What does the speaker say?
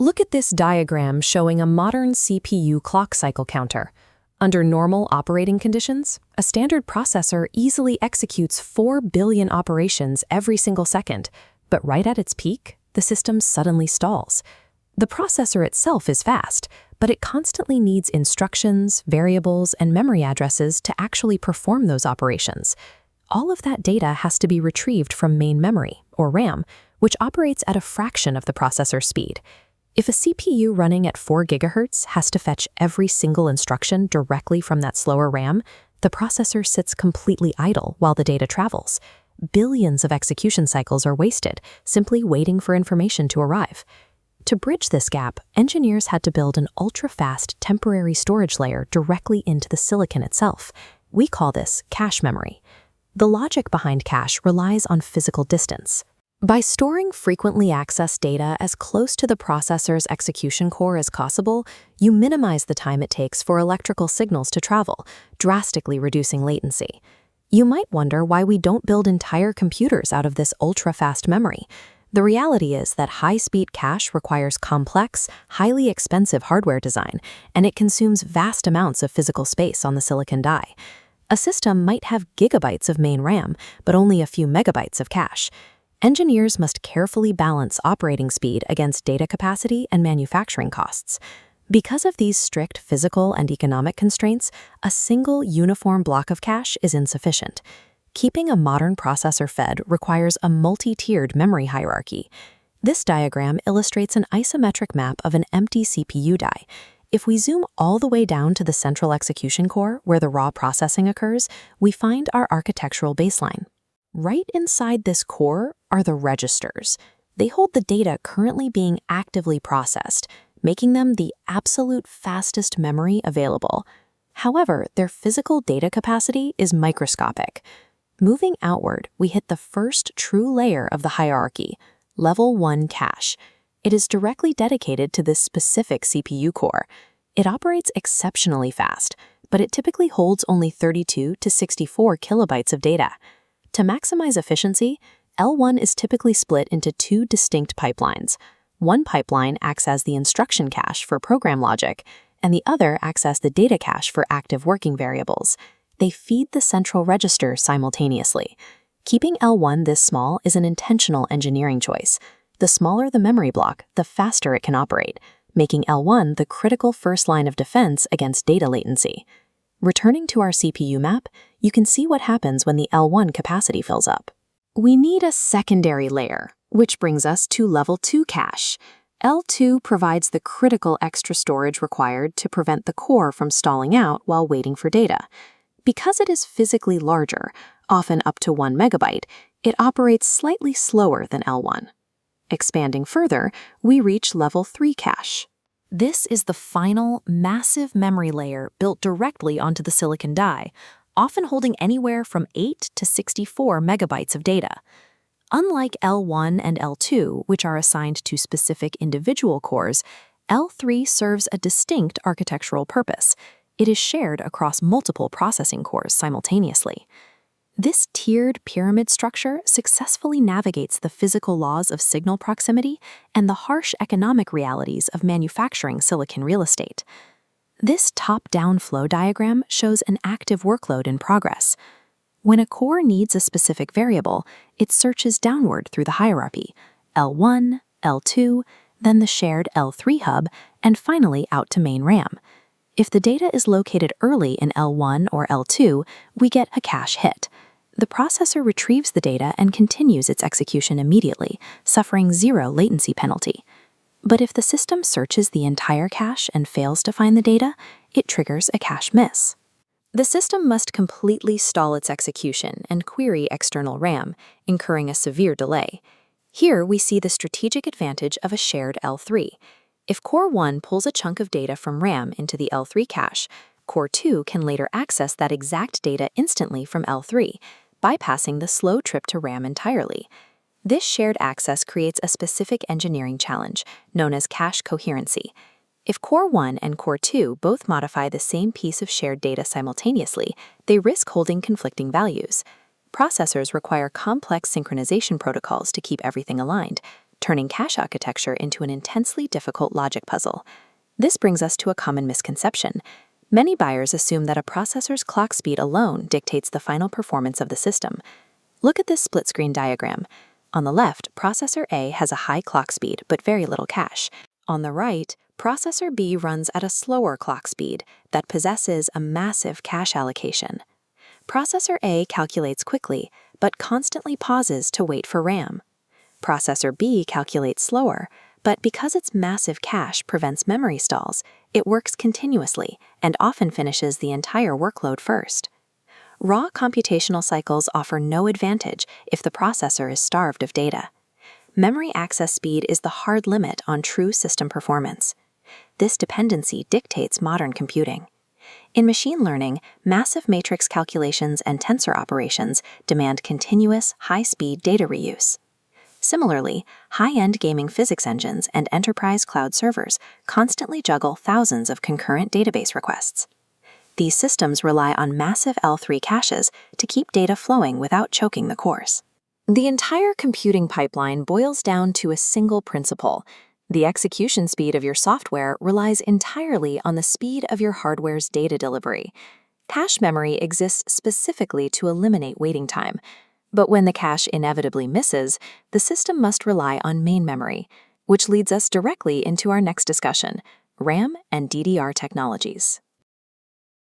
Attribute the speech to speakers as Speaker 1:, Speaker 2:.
Speaker 1: Look at this diagram showing a modern CPU clock cycle counter. Under normal operating conditions, a standard processor easily executes 4 billion operations every single second, but right at its peak, the system suddenly stalls. The processor itself is fast, but it constantly needs instructions, variables, and memory addresses to actually perform those operations. All of that data has to be retrieved from main memory, or RAM, which operates at a fraction of the processor's speed. If a CPU running at 4 GHz has to fetch every single instruction directly from that slower RAM, the processor sits completely idle while the data travels. Billions of execution cycles are wasted, simply waiting for information to arrive. To bridge this gap, engineers had to build an ultra-fast temporary storage layer directly into the silicon itself. We call this cache memory. The logic behind cache relies on physical distance. By storing frequently accessed data as close to the processor's execution core as possible, you minimize the time it takes for electrical signals to travel, drastically reducing latency. You might wonder why we don't build entire computers out of this ultra-fast memory. The reality is that high-speed cache requires complex, highly expensive hardware design, and it consumes vast amounts of physical space on the silicon die. A system might have gigabytes of main RAM, but only a few megabytes of cache. Engineers must carefully balance operating speed against data capacity and manufacturing costs. Because of these strict physical and economic constraints, a single uniform block of cache is insufficient. Keeping a modern processor fed requires a multi-tiered memory hierarchy. This diagram illustrates an isometric map of an empty CPU die. If we zoom all the way down to the central execution core, where the raw processing occurs, we find our architectural baseline. Right inside this core are the registers. They hold the data currently being actively processed, making them the absolute fastest memory available. However, their physical data capacity is microscopic. Moving outward, we hit the first true layer of the hierarchy, Level 1 cache. It is directly dedicated to this specific CPU core. It operates exceptionally fast, but it typically holds only 32 to 64 kilobytes of data. To maximize efficiency, L1 is typically split into 2 distinct pipelines. One pipeline acts as the instruction cache for program logic, and the other acts as the data cache for active working variables. They feed the central register simultaneously. Keeping L1 this small is an intentional engineering choice. The smaller the memory block, the faster it can operate, making L1 the critical first line of defense against data latency. Returning to our CPU map, you can see what happens when the L1 capacity fills up. We need a secondary layer, which brings us to Level 2 cache. L2 provides the critical extra storage required to prevent the core from stalling out while waiting for data. Because it is physically larger, often up to 1 megabyte, it operates slightly slower than L1. Expanding further, we reach Level 3 cache. This is the final, massive memory layer built directly onto the silicon die, often holding anywhere from 8 to 64 megabytes of data. Unlike L1 and L2, which are assigned to specific individual cores, L3 serves a distinct architectural purpose. It is shared across multiple processing cores simultaneously. This tiered pyramid structure successfully navigates the physical laws of signal proximity and the harsh economic realities of manufacturing silicon real estate. This top-down flow diagram shows an active workload in progress. When a core needs a specific variable, it searches downward through the hierarchy, L1, L2, then the shared L3 hub, and finally out to main RAM. If the data is located early in L1 or L2, we get a cache hit. The processor retrieves the data and continues its execution immediately, suffering 0 latency penalty. But if the system searches the entire cache and fails to find the data, it triggers a cache miss. The system must completely stall its execution and query external RAM, incurring a severe delay. Here we see the strategic advantage of a shared L3. If Core 1 pulls a chunk of data from RAM into the L3 cache, Core 2 can later access that exact data instantly from L3, bypassing the slow trip to RAM entirely. This shared access creates a specific engineering challenge, known as cache coherency. If Core 1 and Core 2 both modify the same piece of shared data simultaneously, they risk holding conflicting values. Processors require complex synchronization protocols to keep everything aligned, turning cache architecture into an intensely difficult logic puzzle. This brings us to a common misconception. Many buyers assume that a processor's clock speed alone dictates the final performance of the system. Look at this split-screen diagram. On the left, processor A has a high clock speed but very little cache. On the right, processor B runs at a slower clock speed that possesses a massive cache allocation. Processor A calculates quickly, but constantly pauses to wait for RAM. Processor B calculates slower, but because its massive cache prevents memory stalls, it works continuously and often finishes the entire workload first. Raw computational cycles offer no advantage if the processor is starved of data. Memory access speed is the hard limit on true system performance. This dependency dictates modern computing. In machine learning, massive matrix calculations and tensor operations demand continuous, high-speed data reuse. Similarly, high-end gaming physics engines and enterprise cloud servers constantly juggle thousands of concurrent database requests. These systems rely on massive L3 caches to keep data flowing without choking the cores. The entire computing pipeline boils down to a single principle. The execution speed of your software relies entirely on the speed of your hardware's data delivery. Cache memory exists specifically to eliminate waiting time. But when the cache inevitably misses, the system must rely on main memory, which leads us directly into our next discussion: RAM and DDR technologies.